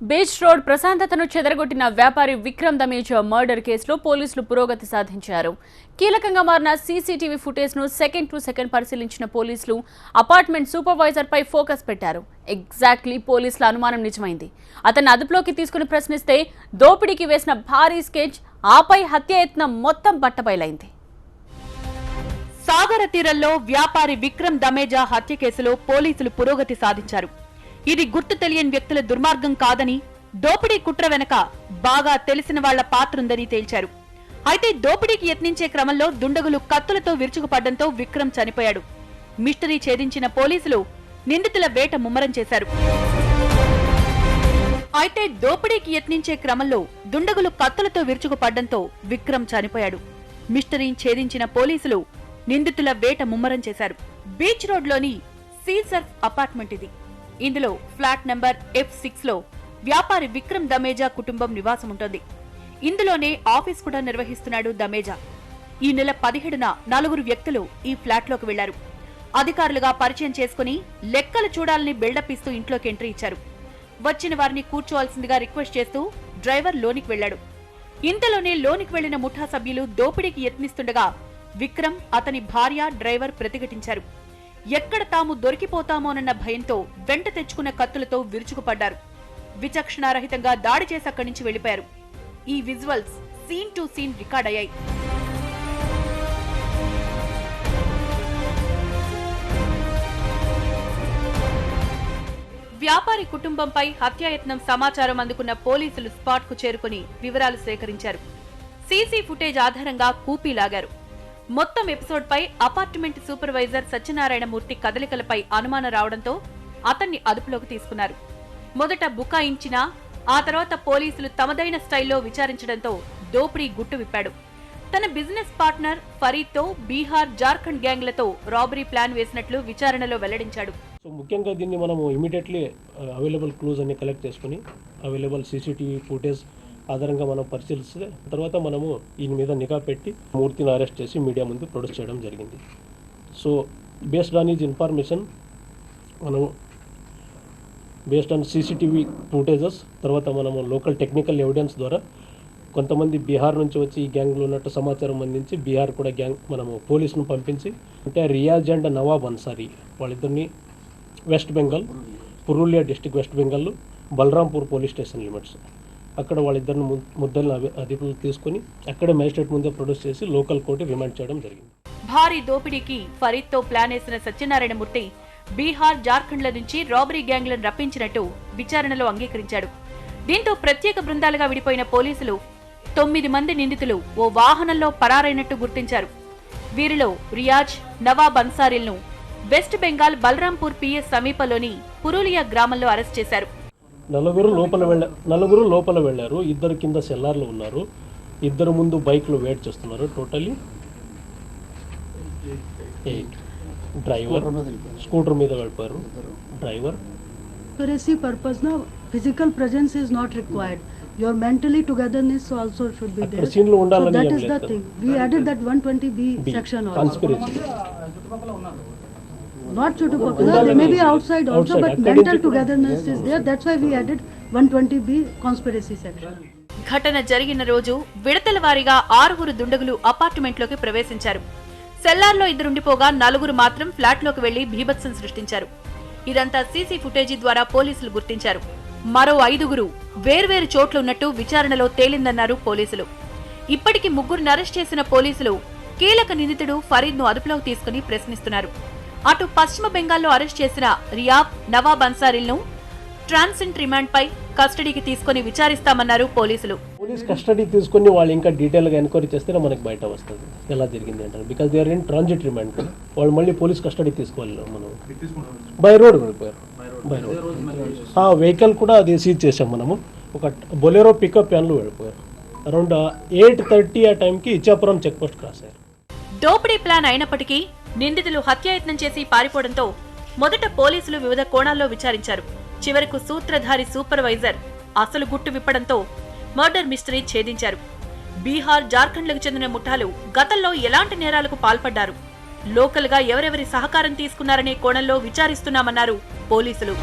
Beach road ప్రశాంతతను చెదరగొట్టిన వ్యాపారి Vikram దమేజా murder కేసులో పోలీసులు పురోగతి సాధించారు. కీలకంగా మారిన సీసీటీవీ ఫుటేజ్ ను సెకండ్ టు సెకండ్ పరిశీలించిన పోలీసులు అపార్ట్మెంట్ సూపర్వైజర్ పై ఫోకస్ పెట్టారు. ఎగ్జాక్ట్లీ పోలీసుల అనుమానం నిజమైంది. అతన్ని అదుపులోకి తీసుకుని ప్రశ్నిస్తే దోపిడీకి వేసిన భారీ స్కెచ్, ఆపై హత్యాయత్నం మొత్తం బట్టబయలైంది. సాగర తీరంలో వ్యాపారి విక్రమ్ దమేజా హత్య కేసులో పోలీసులు పురోగతి సాధించారు. ఇది గుర్తు తెలియని వ్యక్తుల దుర్మార్గం కాదని, దోపిడీ కుట్ర వెనక బాగా తెలిసిన వాళ్ల పాత్రుందని తేల్చారు. అయితే దోపిడీకి యత్నించే క్రమంలో దుండగులు కత్తులతో విరుచుకుపడ్డంతో విక్రమ్ చనిపోయాడు. మిస్టరీ ఛేదించిన పోలీసులు నిందితుల వేట ముమ్మరం చేశారు. అయితే దోపిడీకి యత్నించే క్రమంలో దుండగులు కత్తులతో విరుచుకుపడ్డంతో విక్రమ్ చనిపోయాడు. మిస్టరీ ఛేదించిన పోలీసులు నిందితుల వేట ముమ్మరం చేశారు. బీచ్ రోడ్లోని సీసర్ఫ్ అపార్ట్మెంట్ ఇది. ఇందులో ఫ్లాట్ నంబర్ F6 లో వ్యాపారి విక్రమ్ దమేజా కుటుంబం నివాసం ఉంటుంది. ఇందులోనే ఆఫీస్ కూడా నిర్వహిస్తున్నాడు దమేజా. ఈ నెల 17న 4 వ్యక్తులు ఈ ఫ్లాట్ లోకి వెళ్లారు. అధికారులుగా పరిచయం చేసుకుని లెక్కలు చూడాలని బిల్డప్ ఇస్తూ ఇంట్లోకి ఎంట్రీ ఇచ్చారు. వచ్చిన వారిని కూర్చోవాల్సిందిగా రిక్వెస్ట్ చేస్తూ డ్రైవర్ లోనికి వెళ్లాడు. ఇంతలోనే లోనికి వెళ్లిన ముఠా సభ్యులు దోపిడీకి యత్నిస్తుండగా విక్రమ్, అతని భార్య, డ్రైవర్ ప్రతిఘటించారు. ఎక్కడ తాము దొరికిపోతామోనన్న భయంతో వెంట తెచ్చుకున్న కత్తులతో విరుచుకుపడ్డారు. విచక్షణారహితంగా దాడి చేసి అక్కడి నుంచి వెళ్లిపోయారు. ఈ visuals scene to scene record అయ్యాయి. వ్యాపారి కుటుంబంపై హత్యాయత్నం సమాచారం అందుకున్న పోలీసులు స్పాట్ కు చేరుకుని వివరాలు సేకరించారు. సీసీ ఫుటేజ్ ఆధారంగా కూపీ లాగారు. మొత్తం ఎపిసోడ్ పై అపార్ట్మెంట్ సూపర్వైజర్ సత్యనారాయణమూర్తి కదలికలపై అనుమానం రావడంతో అతన్ని అదుపులోకి తీసుకున్నారు. మొదట బుకాయించినా ఆ తర్వాత పోలీసులు తమదైన స్టైల్లో విచారించడంతో దోపిడీ గుట్టు విప్పాడు. తన బిజినెస్ పార్ట్నర్ ఫరీద్ తో బీహార్, జార్ఖండ్ గ్యాంగ్లతో రాబరీ ప్లాన్ వేసినట్లు విచారణలో వెల్లడించాడు. ముఖ్యంగా దీన్ని మనము ఇమీడియట్లీ అవైలబుల్ క్లూస్ అన్ని కలెక్ట్ చేసుకుని అవైలబుల్ సీసీటీవీ ఫుటేజ్ ఆధారంగా మనం పరిశీలిస్తే తర్వాత మనము ఈయన మీద నిఘా పెట్టి మూర్తిని అరెస్ట్ చేసి మీడియా ముందు ప్రొడ్యూస్ చేయడం జరిగింది. So based on is information మనము బేస్డ్ ఆన్ సీసీటీవీ ఫుటేజెస్ తర్వాత మనము లోకల్ టెక్నికల్ ఎవిడెన్స్ ద్వారా కొంతమంది బీహార్ నుంచి వచ్చి ఈ గ్యాంగ్లో ఉన్నట్టు సమాచారం అందించి బీహార్ కూడా గ్యాంగ్ మనము పోలీసును పంపించి అంటే రియాజ్ అండ్ నవాబ్ అన్సారీ వాళ్ళిద్దరిని west Bengal, Purulia district west Bengal, Balrampur police station limits అక్కడ వాళ్ళిద్దరిని ముద్దలను అదుపులోకి తీసుకుని అక్కడే మేజిస్ట్రేట్ ముందే ప్రొడ్యూస్ చేసి లోకల్ కోర్టు రిమాండ్ చేయడం జరిగింది. భారీ దోపిడీకి ఫరీద్ తో ప్లాన్ వేసిన సత్యనారాయణమూర్తి బీహార్, జార్ఖండ్ల నుంచి రాబరీ గ్యాంగ్లను రప్పించినట్టు విచారణలో అంగీకరించాడు. దీంతో ప్రత్యేక బృందాలుగా విడిపోయిన పోలీసులు 9 మంది నిందితులు ఓ వాహనంలో పరారైనట్టు గుర్తించారు. వీరిలో రియాజ్, నవాబ్ అన్సారీలను వెస్ట్ బెంగాల్ బలరాంపూర్ PS సమీపంలోని పురూలియా గ్రామంలో అరెస్ట్ చేశారు. నలుగురు లోపల వెళ్ళారు. 2 కింద సెల్లార్లు ఉన్నారు. 2 ముందు బైక్లు వెయిట్ చేస్తున్నారు. టోటలీ 8. డ్రైవర్ స్కూటర్ మీద వెళ్ళిపోయారు. Driver purpose now physical presence is not required, your mentally togetherness also should be there. Scene లో ఉండాలని so that is the thing we added that 120B section also. Conspiracy not chutupakala, they may be outside also, but mental togetherness is there. That's why we added 120B conspiracy section. ఘటన జరిగిన రోజు విడతల వారీగా 6 దుండగులు అపార్ట్మెంట్లోకి ప్రవేశించారు. సెల్లార్లో 2 ఉండిపోగా 4 మాత్రం ఫ్లాట్లోకి వెళ్లి బీభత్సం సృష్టించారు. ఇదంతా సీసీ ఫుటేజీ ద్వారా పోలీసులు గుర్తించారు. మరో 5 వేర్వేరు చోట్ల ఉన్నట్టు విచారణలో తేలిందన్నారు పోలీసులు. ఇప్పటికి 3 అరెస్ట్ చేసిన పోలీసులు కీలక నిందితుడు ఫరీద్ ను అదుపులోకి తీసుకుని ప్రశ్నిస్తున్నారు. అటు పశ్చిమ బెంగాల్లో అరెస్ట్ చేసిన రియాబ్, నవాబ్ అన్సారీలను ట్రాన్సిట్ రిమాండ్ పై కస్టడీకి తీసుకుని విచారిస్తామన్నారు పోలీసులు. పోలీస్ కస్టడీ తీసుకుని వాళ్ళు ఇంకా డీటెయిల్గా ఎంక్వైరీ చేస్తే మనకి బయట వస్తుంది ఎలా జరిగింది అంటారు. Because they are in transit remand కదా, వాళ్ళు మళ్ళీ పోలీస్ కస్టడీ తీసుకోవాలి. మనం బై రోడ్ వెళ్ళిపోయారు. బై రోడ్ వెహికల్ కూడా అది సీజ్ చేసాం మనము. ఒక బొలెరో పికప్ వ్యాన్లు వెళ్ళిపోయారు. అరౌండ్ 8:30 ఆ టైంకి ఇచ్చాపురం చెక్ పోస్ట్ క్రాస్ అయ్యారు. దోపిడీ ప్లాన్ అయినప్పటికీ నిందితులు హత్యాయత్నం చేసి పారిపోవడంతో మొదట పోలీసులు వివిధ కోణాల్లో విచారించారు. చివరకు సూత్రధారి సూపర్వైజర్ అసలు గుట్టు విప్పడంతో మర్డర్ మిస్టరీ ఛేదించారు. బీహార్, జార్ఖండ్లకు చెందిన ముఠాలు గతంలో ఎలాంటి నేరాలకు పాల్పడ్డారు, లోకల్ గా ఎవరెవరి సహకారం తీసుకున్నారనే కోణంలో విచారిస్తున్నామన్నారు పోలీసులు.